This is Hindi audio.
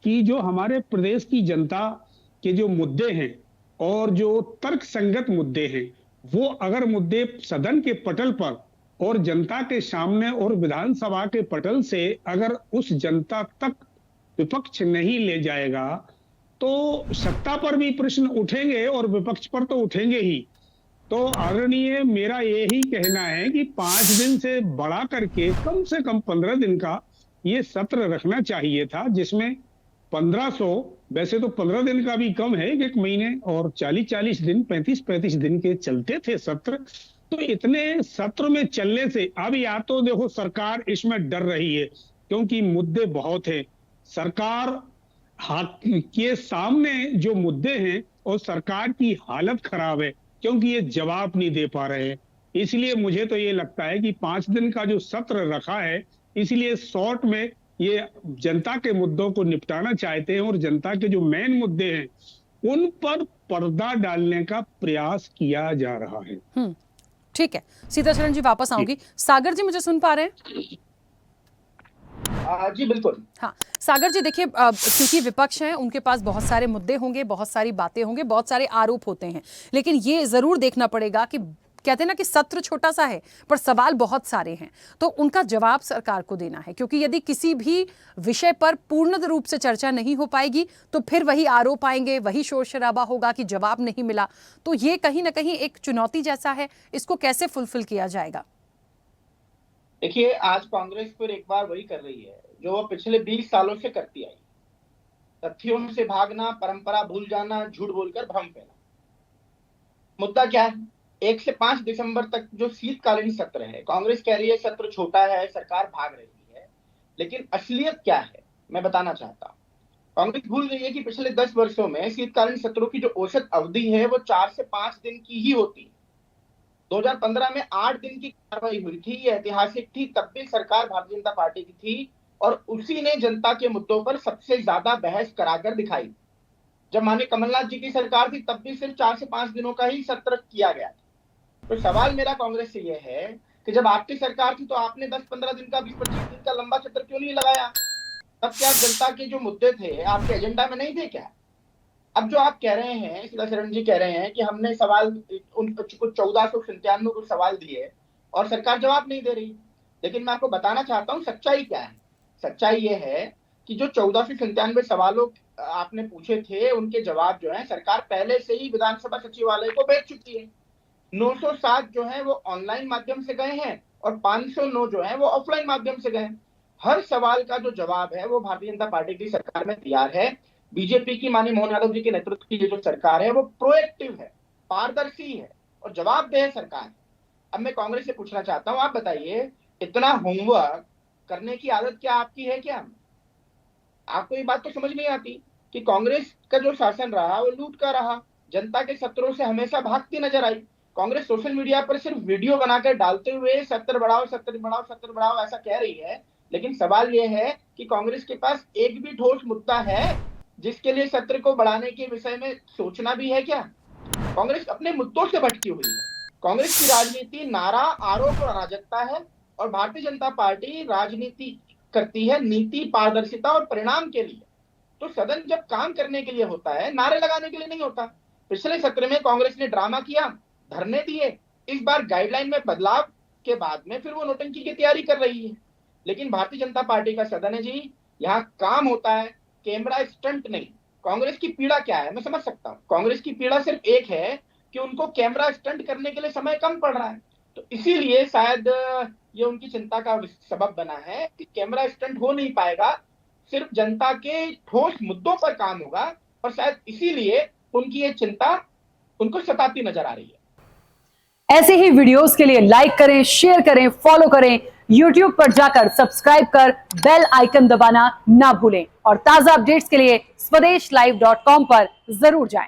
कि जो हमारे प्रदेश की जनता के जो मुद्दे हैं और जो तर्क संगत मुद्दे हैं, वो अगर मुद्दे सदन के पटल पर और जनता के सामने और विधानसभा के पटल से अगर उस जनता तक विपक्ष नहीं ले जाएगा, तो सत्ता पर भी प्रश्न उठेंगे और विपक्ष पर तो उठेंगे ही। तो आदरणीय, मेरा यही कहना है कि 5 दिन से बढ़ा करके कम से कम 15 दिन का ये सत्र रखना चाहिए था, जिसमें 1500, वैसे तो 15 दिन का भी कम है, एक महीने और 40-40 दिन, 35-35 दिन के चलते थे सत्र। तो इतने सत्र में चलने से अब या तो देखो सरकार इसमें डर रही है क्योंकि मुद्दे बहुत हैं। सरकार के सामने जो मुद्दे हैं और सरकार की हालत खराब है क्योंकि ये जवाब नहीं दे पा रहे हैं। इसलिए मुझे तो ये लगता है कि 5 दिन का जो सत्र रखा है, इसलिए शॉर्ट में ये जनता के मुद्दों को निपटाना चाहते हैं और जनता के जो मेन मुद्दे हैं उन पर पर्दा डालने का प्रयास किया जा रहा है। ठीक है, सीताचरण जी वापस आऊंगी। सागर जी मुझे सुन पा रहे हैं? जी बिल्कुल। हाँ सागर जी, देखिए क्योंकि विपक्ष हैं, उनके पास बहुत सारे मुद्दे होंगे, बहुत सारी बातें होंगे, बहुत सारे आरोप होते हैं, लेकिन ये जरूर देखना पड़ेगा कि कहते हैं ना कि सत्र छोटा सा है पर सवाल बहुत सारे हैं, तो उनका जवाब सरकार को देना है। क्योंकि यदि किसी भी विषय पर पूर्ण रूप से चर्चा नहीं हो पाएगी तो फिर वही आरोप आएंगे, वही शोर शराबा होगा कि जवाब नहीं मिला। तो ये कहीं ना कहीं एक चुनौती जैसा है, इसको कैसे फुलफिल किया जाएगा? देखिए, आज कांग्रेस फिर एक बार वही कर रही है जो वो पिछले 20 सालों से करती आई। तथ्यों से भागना, परंपरा भूल जाना, झूठ बोलकर भ्रम फैलाना। मुद्दा क्या है? 1 से 5 दिसंबर तक जो शीतकालीन सत्र है, कांग्रेस कह रही है सत्र छोटा है, सरकार भाग रही है, लेकिन असलियत क्या है मैं बताना चाहता हूं। कांग्रेस भूल गई है कि पिछले 10 वर्षों में शीतकालीन सत्रों की जो औसत अवधि है वो 4 से 5 दिन की ही होती है। 2015 में 8 दिन की कार्रवाई हुई थी, ये ऐतिहासिक थी। तब भी सरकार भारतीय जनता पार्टी की थी और उसी ने जनता के मुद्दों पर सबसे ज्यादा बहस कराकर दिखाई। जब माननीय कमलनाथ जी की सरकार थी तब भी सिर्फ 4 से 5 दिनों का ही सत्र किया गया था। तो सवाल मेरा कांग्रेस से यह है कि जब आपकी सरकार थी तो आपने 10-15 दिन का, 20-25 दिन का लंबा सत्र क्यों नहीं लगाया? तब क्या जनता के जो मुद्दे थे आपके एजेंडा में नहीं थे क्या? अब जो आप कह रहे हैं, सीताचरण जी कह रहे हैं कि हमने सवाल उन कुछ 1497 को सवाल दिए और सरकार जवाब नहीं दे रही, लेकिन मैं आपको बताना चाहता हूं सच्चाई क्या है। सच्चाई ये है कि जो 1497 सवालों आपने पूछे थे उनके जवाब जो है सरकार पहले से ही विधानसभा सचिवालय को भेज चुकी है। 907 जो है वो ऑनलाइन माध्यम से गए हैं और 509 जो है वो ऑफलाइन माध्यम से गए हैं। हर सवाल का जो जवाब है वो भारतीय जनता पार्टी की सरकार में तैयार है। बीजेपी की माननीय मोहन यादव जी के नेतृत्व की जो सरकार है वो प्रोएक्टिव है, पारदर्शी है और जवाबदेह सरकार है। अब मैं कांग्रेस से पूछना चाहता हूं, आप बताइए, इतना होमवर्क करने की आदत क्या आपकी है क्या? आपको ये बात तो समझ नहीं आती कि कांग्रेस का जो शासन रहा वो लूट का रहा, जनता के सत्रों से हमेशा भागती नजर आई। कांग्रेस सोशल मीडिया पर सिर्फ वीडियो बनाकर डालते हुए सत्र बढ़ाओ, सत्र बढ़ाओ, सत्र बढ़ाओ ऐसा कह रही है, लेकिन सवाल यह है कि कांग्रेस के पास एक भी ठोस मुद्दा है जिसके लिए सत्र को बढ़ाने के विषय में सोचना भी है क्या? कांग्रेस अपने मुद्दों से भटकी हुई है। कांग्रेस की राजनीति नारा, आरोप और अराजकता है और भारतीय जनता पार्टी राजनीति करती है नीति, पारदर्शिता और परिणाम के लिए। तो सदन जब काम करने के लिए होता है, नारे लगाने के लिए नहीं होता। पिछले सत्र में कांग्रेस ने ड्रामा किया, धरने दिए। इस बार गाइडलाइन में बदलाव के बाद में फिर वो नोटंकी की तैयारी कर रही है। लेकिन भारतीय जनता पार्टी का सदन है जी, यहाँ काम होता है, कैमरा स्टंट नहीं। कांग्रेस की पीड़ा क्या है मैं समझ सकता हूँ। कांग्रेस की पीड़ा सिर्फ एक है कि उनको कैमरा स्टंट करने के लिए समय कम पड़ रहा है, तो इसीलिए शायद ये उनकी चिंता का सबब बना है कि कैमरा स्टंट हो नहीं पाएगा, सिर्फ जनता के ठोस मुद्दों पर काम होगा और शायद इसीलिए उनकी ये चिंता उनको सताती नजर आ रही है। ऐसे ही वीडियोस के लिए लाइक करें, शेयर करें, फॉलो करें। YouTube पर जाकर सब्सक्राइब कर बेल आइकन दबाना ना भूलें और ताजा अपडेट्स के लिए swedeshlive.com पर जरूर जाएं।